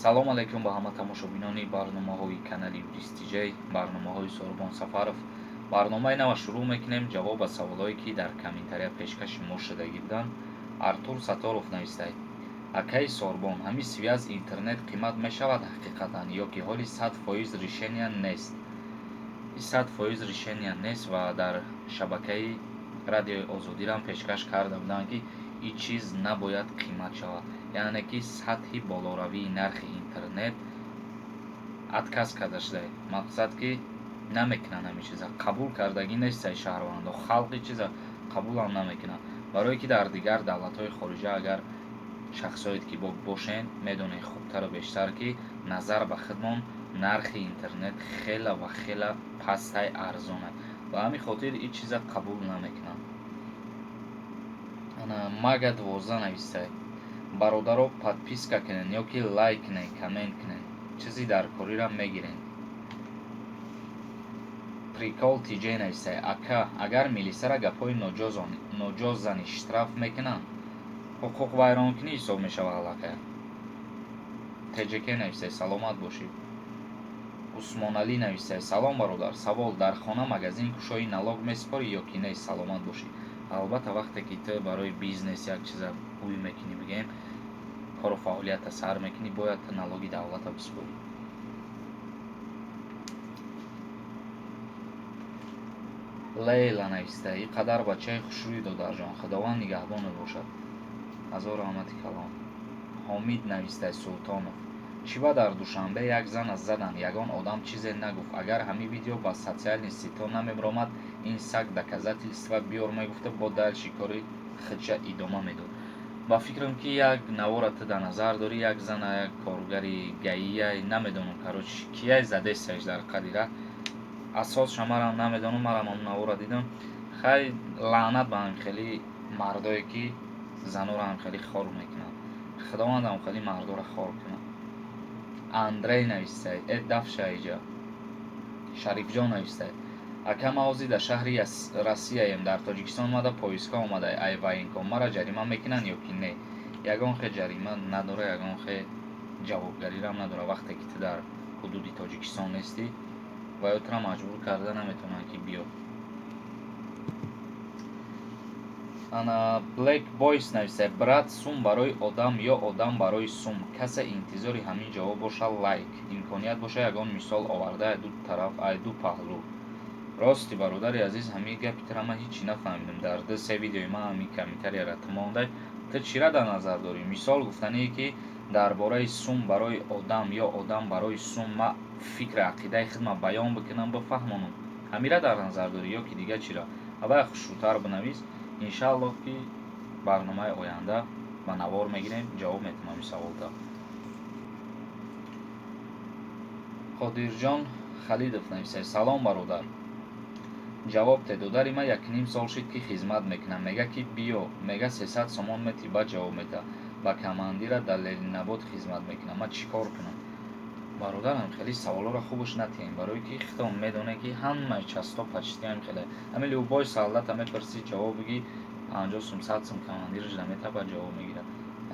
салом алайкум ба ҳама тамошобинони барномаҳои канали Престиҷей, барномаҳои Сорбон Сафаров. барномаи нава шурӯъ мекунем. ҷавоб ба саволое ки дар комментария пешкаши мо шудагӣ буданд. Артур Сатторов навистааст: акаи Сорбон, ҳамин связ интернет қимат мешавад ҳақиқатан, ё ки ҳоли 100% решения нест? 100% решения нест ва дар шабакаи радиои Озодирам пешкаш карда буданд ки ин чиз набояд қимат шавад, яъне ки сатҳи болоравии нархи интернет отказ карда шудааст. мақсад ки намекунанд ҳамин чиза қабул кардагӣ нестаи шаҳрвандо, халқи чиза қабулам намекунанд, барое ки дар дигар давлатҳои хориҷа агар шахсоет ки бошен медонед хубтару бештар ки назар ба худмон нархи интернет хела ва хела пастай арзон аст, ба ҳамин хотир ин чиза қабул намекунанд. мага 12 навистааст: бародаро подписка кунед ё ки лайк кунед, коммент кунед, чизи даркориро мегиред. прикол тиҷей навистааст: ака, агар милисара гапҳои ноҷоз зани штраф мекунанд, ҳуқуқвайронкунӣ ҳисоб мешавад аллакай. теҷеке навистааст: саломат бошед. усмоналӣ навистааст: салом бародар, савол, дар хона магазин кушои налог месупорӣ ё ки не? Саломат бошед. албатта вақте ки ту барои бизнес як чиза бӯй мекунӣ, бигем кору фаъолията сар мекунӣ, бояд ту налоги давлата бисупорӣ. лейла навистааст: ин қадар бачаи хушрӯи додарҷон, худованд нигаҳбонат бошад. ҳазор раҳмати калон. ҳомид навистааст: султонов, чива дар душанбе як зан аз заданд, ягон одам чизе нагуфт. агар ҳамин видео ба социални сито намебаромад, ин саг доказательства биёр мегуфта, бо дальши кори худша идома медод. ба фикрам ки як навора ту дар назар дорӣ, як зана, як коргари гаия, намедонам кароч кияй задестааш дар қадира, асосша марам намедонам, марам ҳамн навора дидам. хай лаънат ба ҳамхели мардое ки заноро ҳамхели хор мекунанд. худованд ҳамхели мардора хор кунад. андрей навистааст: дафшаиҷа. шарифҷон навистааст: ака, ма ҳозир дар шаҳри Россияем, дар Тоҷикистон омада поисткоҳ омада, ай военком, мара ҷарима мекунанд ё ки не? ягон хел ҷарима надора, ягон хел ҷавобгарирам надора. вақте ки ту дар ҳудуди Тоҷикистон нестӣ, ваётра маҷбур карда наметавонанд ки биё. ана Black Boys навистааст: брат, сум барои одам ё одам барои сум? касе интизори ҳамин ҷавоб боша, лайк. имконият боша ягон мисол оварда ду тараф, ай ду паҳлӯ. рости бародари азиз, ҳамин гапи тура ман ҳичи нафаҳмидам. дар ду се видеои ман ҳамин комментарияро ту мондай, ту чира дар назар дорӣ? мисол гуфтание ки дар бораи сум барои одам ё одам барои сум, ма фикри ақидаи худам баён бикунам, бифаҳмонам. ҳамира дар назар дорӣ ё ки дига чира? аввал хушрӯтар бинавис. иншааллоҳ ки барномаи оянда ба навор мегирем, ҷавоб метавонам ҳамин саволда. қодирҷон халидов нависааст: салом бародар, ҷавоб те, додари ма 1.5 сол шуд ки хизмат мекунам, мега ки биё, мега 300 сомон метӣ, баъд ҷавоб мета, ба командира дар Лелинабод хизмат мекунам, ма чӣ кор кунам? бародарам, хеле саволҳоро хубаш натиҳем, барое ки худам медонем ки ҳамаи часто почти ҳамхеле. ҳамин любой солдата мепурсӣ, ҷавоб биги 50 сум 100 сум командир жда мета, баъд ҷавоб мегирад.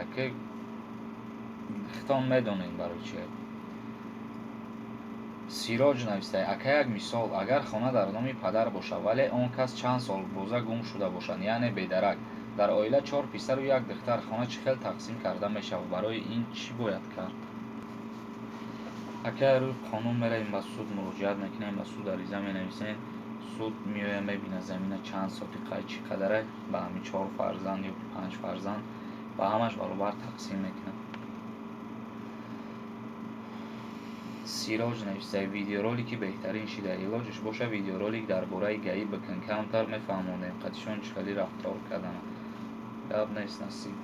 ака худам медонем барои чи. сироҷ навистааст: ака, як мисол, агар хона дар номи падар бошад, вале он кас чанд сол боза гум шуда бошад, яъне бедарак, дар оила 4 писару 1 духтар, хона чӣ хел тақсим карда мешавад? барои ин чӣ бояд кард? ака, рӯи қонун меравем, ба суд муроҷиат мекунем, ба суд ариза менависем, суд меояд мебинад замина чанд сотиқаи чӣ қадаре, ба ҳамин 4 фарзанд ё 5 фарзанд ба ҳамаш баробар тақсим мекунад. сироҷ навистааст: видеоролики беҳтарин шида, илоҷаш боша видеоролик дар бораи гаӣ бикун, камтар мефаҳмонем қадишон чӣ хели рафтор карданам. гап нест насиб.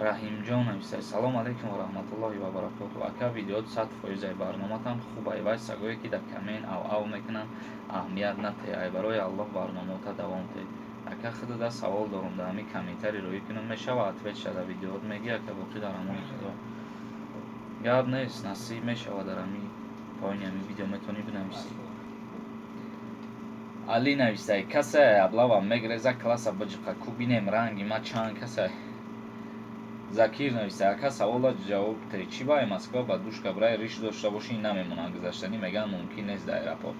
раҳимҷон навистааст: салом алайкум ва раҳматуллоҳи ва баракоту. ака, видеоат 100% барноматан хуб ай, вай сагое ки дар коммент ав мекунанд, аҳамият натеҳ, ай барои аллоҳ барномата давом теҳ. ака, худуда савол дорам, дар ҳамин комментари роӣ кунам, мешавад ответ шуда видеоат меги? ака, боқӣ дар ҳамони худо. гап нест, насиб мешавад, дар ҳамин поини ҳамин видео метавонӣ бинависӣ. али навистай касе аблава мегреза класса баҷиқа кубинем ранги ма чанд касе закир навистай ака савола ҷавоб те чӣ баи Москва ба душка барои риш дошта бошӣ намемонанд гузаштанӣ мегӯянд мумкин нест дар аэропорт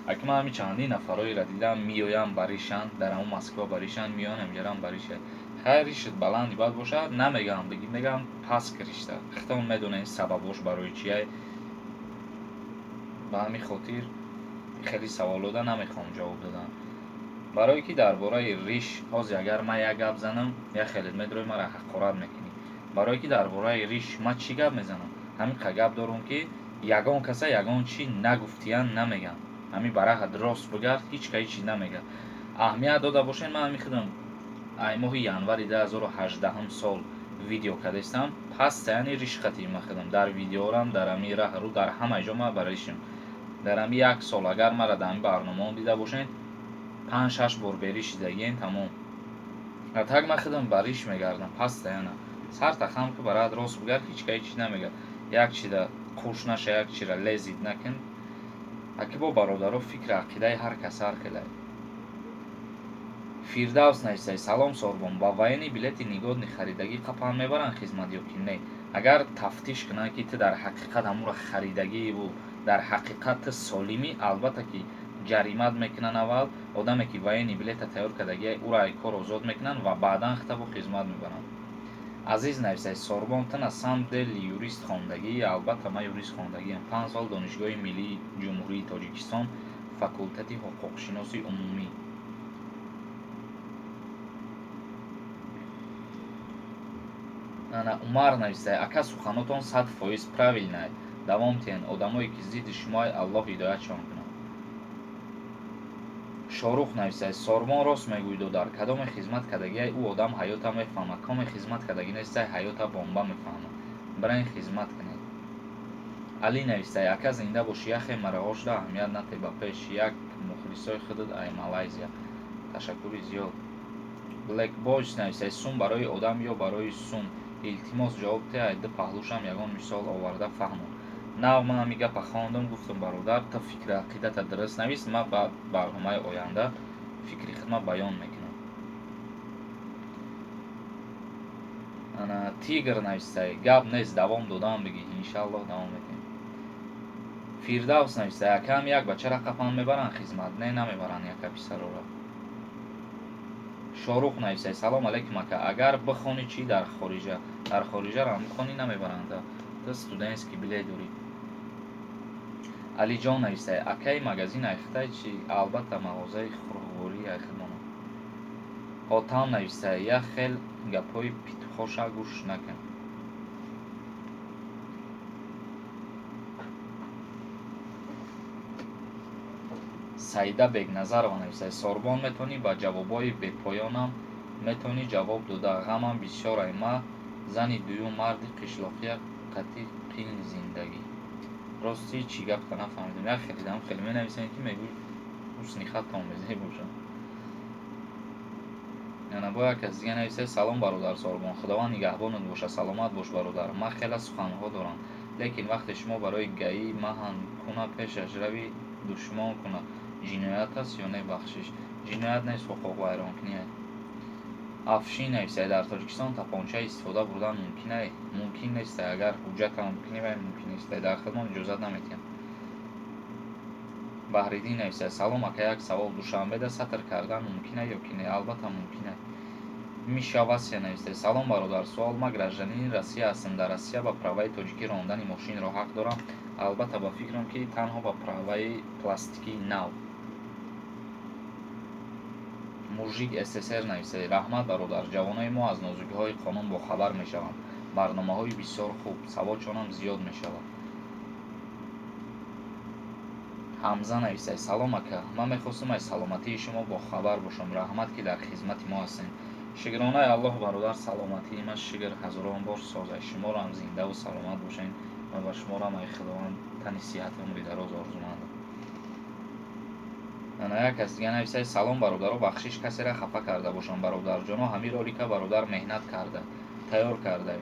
аки ман ҳами чандин нафарҳоеро дидам меоянд ба ришанд дар ҳамон Москва ба ришанд меоянд ҳамҷарам ба риша хайр ришт баланди бад бошад намегӯям бигӣ мегӯям паст ришта хитон медонед сабабош барои чие ба ҳамин хотир хеле саволота намехоҳам ҷавоб додан барое ки дар бораи риш ҳозир агар ман як гап занам як хеле медрои маро ҳақорат мекунӣ барое ки дар бораи риш ман чӣ гап мезанам ҳамин қа гап дорум ки ягон каса ягон чӣ нагуфтиянд намегӯям ҳамин бараҳад рост бигард ҳеҷ ка ҳеҷ чӣ намегӯяд аҳамият дода бошед ман ҳамин худам ай моҳи январи 2018 сол видео кардастам паста яъне риш қатӣ махудам дар видеорам дар ҳамин раҳрӯ дар ҳама ҷо ма ба ришам дар ҳамин як сол агар мара дар ҳамин барномаҳо дида бошед 5-6 бор бериш дидагиен тамом так ман худам ба риш мегардам паста яна сар тахам ки бараҳад рост бигард ҳеҷ ка ҳеҷ чӣ намегӯяд як чида хуш наша як чира лезид накун аки бо бародаро фикри ақидаи ҳар кас ҳар хеле фирдавс навистай салом сорбон ба военни билети нигодни харидагӣ қапан мебаранд хизмат ё ки не агар тафтиш кунанд ки ту дар ҳақиқат ҳамонро харидагӣ бу дар ҳақиқат ту солимӣ албатта ки ҷаримат мекунанд аввал одаме ки военни билета тайёр кардагӣ ӯро аз кор озод мекунанд ва баъдан хитабу хизмат мебаранд азиз навистай сорбон ту на самом деле юрист хондагӣ албатта ман юрист хондагиам 5 сол донишгоҳи миллии ҷумҳурии тоҷикистон факултати ҳуқуқшиносии умумӣ умар навистай ака суханотон 100% правилное давом тиҳанд одамое ки зидди шумои аллоҳ ҳидоятшон кунад шорух навистай сорбон рост мегӯяд дар кадоме хизмат кардагиай ӯ одам ҳаёта мефаҳмад коме хизмат кардагӣ нестай ҳаёта бомба мефаҳмад бароин хизмат кунед али навистай ака зинда бошӣ яхе мараҳошда аҳамият наде ба пеш як мухлисои худат ай малайзия ташаккури зиёд блэк бойс навистай сум барои одам ё барои сум илтимос ҷавоб диҳед ду паҳлӯшам ягон мисол оварда фаҳмон нав ман ҳамин гапа хондам гуфтам бародар ту фикри ақидата дуруст навис ман ба барномаи оянда фикри худма баён мекунам тигр навистай гап нест давом додан бигӣ иншаллоҳ давом мекунем фирдавс навистай акаам як бачаро қапан мебаранд хизмат не намебаранд яка писароро шорух навистай салом алейкум ака агар бихонӣ чӣ дар хориҷаро бихонӣ намебаранда ту студентский билет дорӣ алиҷон навистай акаи магазин айхтай чӣ албатта мағозаи хурғворӣ айхмонам ҳотам навистай як хел гапҳои петухоша гӯш накун саида бегназарова навистай сорбон метавонӣ ба ҷавобҳои бепоёнам метавонӣ ҷавоб дода ғамам бисёр ай ма зани дуюм марди қишлоқия қатиқи зиндагӣ рости чӣ гапта нафаҳмидам як хеле дам хеле менависанд ки мегӯй ҳусни хаттон мезеҳ бошад яна бо як кас дига нависад салом бародар сорбон худованд нигаҳбонат боша саломат бош бародар ман хеле суханҳо дорам лекин вақте шумо барои гаӣ маҳан куна пешаш рави душмон куна ҷиноят аст ё не бахшиш ҷиноят нест ҳуқуқ вайронкунӣ афшин нависад дар тоҷикистон тапонча истифода бурдан мумкин нест агар ҳуҷҷатам бикунӣ мумкин нест дар хидмат иҷозат наметиҳам баҳриддин нависад салом ака як савол душанбеда сатр кардан мумкин ё ки не албатта мумкин аст миша васия нависад салом бародар суол ма гражданини россия ҳастам дар россия ба праваи тоҷикӣ рондани мошинро ҳақ дорам албатта ба фикрам ки танҳо ба праваи пластикии нав мужик ссср нависад раҳмат бародар ҷавонои мо аз нозукиҳои қонун бохабар мешаванд барномаҳои бисёр хуб саводшонам зиёд мешавад ҳамза нависад салом ака ман мехостам аз саломатии шумо бохабар бошам раҳмат ки дар хизмати мо ҳастем шукронаи аллоҳ бародар саломатии ман шукр ҳазорон бор созад шумоам зиндаву саломат бошед ва ба шумоам ай худованд тани сиҳати умри дароз орзумандам ана як кас дига нависад салом бародаро бахшиш касеро хафа карда бошам бародарҷоно ҳамин ролика бародар меҳнат карда тайёр карда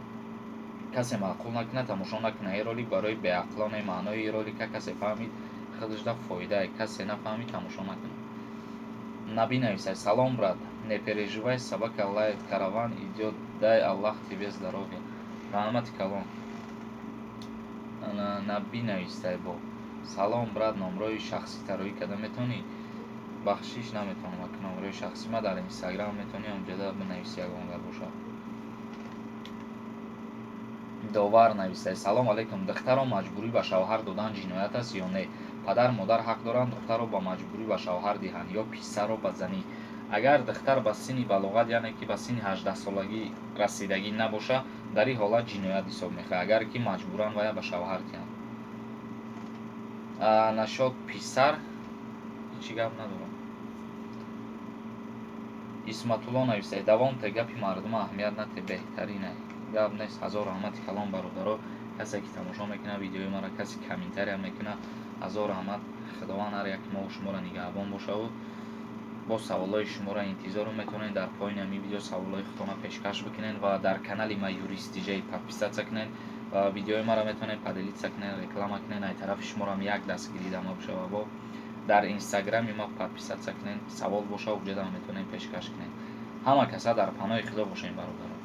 касе маъқул накунад тамошо накунад ин ролик барои беақлоне маънои ин ролика касе фаҳмид худашда фоида касе нафаҳмид тамошо накунад набинависай. Салом, брат, не переживай, собака лает, караван идет, дай Аллах тебе здоровье. Rahmati kalon. Набинависай бо. Салом, брат, номрои шахсӣ тароӣ карда метавонӣ? бахшиш наметавонам, ак номрои шахсӣ ма дар инстаграм метавонӣ онҷода бинависӣ ягон гар боша. довар нависай. Салом алейкум. Духтаро маҷбурӣ ба шавҳар додан ҷиноят аст ё не? Падар модар ҳақ доранд духтаро ба маҷбурӣ ба шавҳар диҳанд ё писарро ба занӣ? Агар духтар ба синни балоғат, яъне ки ба синни 18-солагӣ расидагӣ набоша, дар ин ҳолат ҷиноят ҳисоб мешавад, агар ки маҷбуран вая ба шавҳар диҳанд. Нашод писар ҳичи гап надорам. исматулло нависай. давом те гапи мардум аҳамият нате, беҳтарина гап нест. ҳазор раҳмати калон бародаро, касе ки тамошо мекунад видеои маро, касе комментария мекунад, ҳазор раҳмат. худованд ҳар як мо шуморо нигаҳбон бошаву бо саволои шуморо интизор метавонед. дар поини ҳамин видео саволои худтона пешкаш бикунед ва дар канали ма юрист диҷей подписатсия кунед ва видеои маро метавонед поделитсия кунед, реклама кунед, ай тарафи шуморо як даст гирид ама бошава. Бо дар инстаграми ма подписатсия кунед, савол боша оҷода метавонед пешкаш кунед. ҳама каса дар паноҳи худо бошем бародарон.